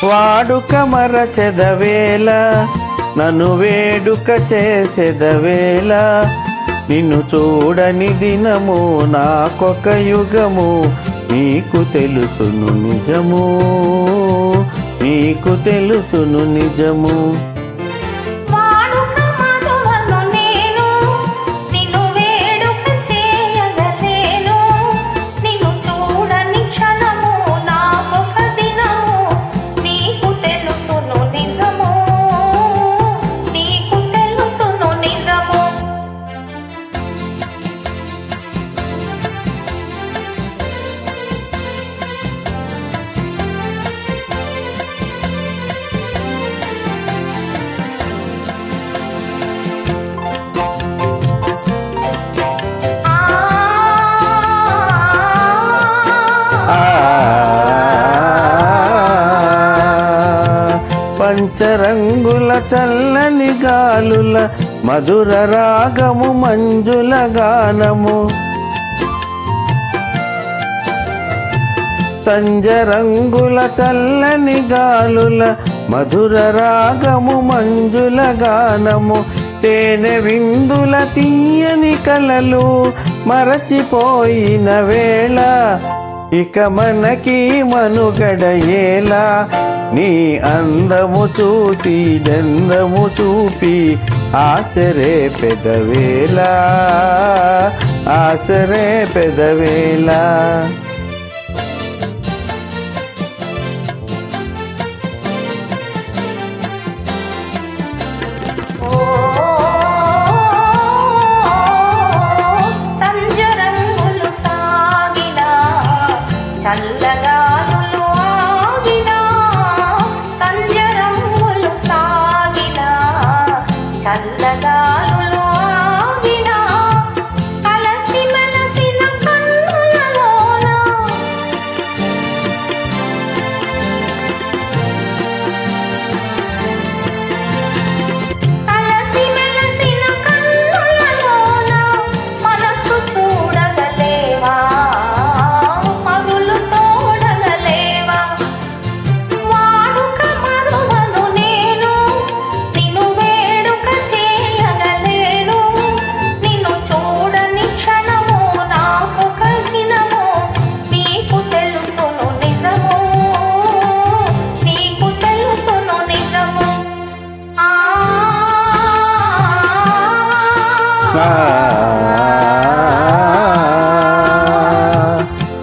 వాడుక మరచెదవేళ నన్ను వేడుక చేసెదవేళ నిన్ను చూడని దినము నాకొక యుగము నీకు తెలుసును నిజము నీకు తెలుసును నిజము పంచరంగుల చల్లని గాలుల మధుర రాగము మంజుల గానము పంచరంగుల చల్లని గాలుల మధుర రాగము మంజుల గానము తేనె విందుల తీయని కలలు మరచిపోయిన వేళ ఇక మనకి మనుగడ ఏలా నీ అందము చూసి దందము చూపి ఆసరే పెదవేళ ఆసరే పెదవేళ చల్లగాలులు ఆగినా సంజరములు సాగినా చల్లగాలులు ఆగినా కలసి మనసిన కన్నులలోన కలసి మెలసిన కన్నులలోన మనసు చూడగలేవా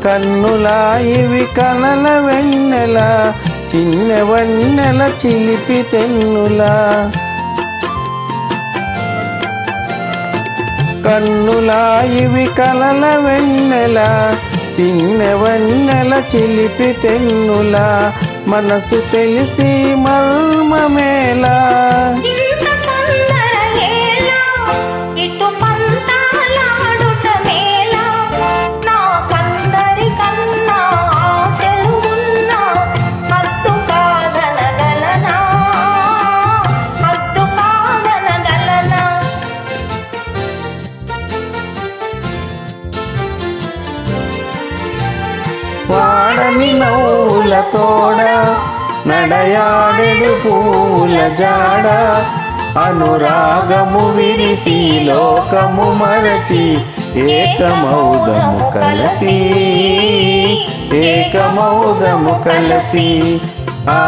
కన్నులా ఇవి కలల వెన్నెల చిన్న వన్నెల చిలిపి తెన్నులా కన్నులా ఇవి కలల వెన్నెల చిన్న వన్నెల చిలిపి తెన్నులా మనసు తెలిసి మర్మమేలా వాడని నవ్వుల తోడ నడయాడెడు పూల జాడ అనురాగము విరిసి లోకము మరచి ఏకమౌదము కలసి ఏకమౌదము కలసి ఆ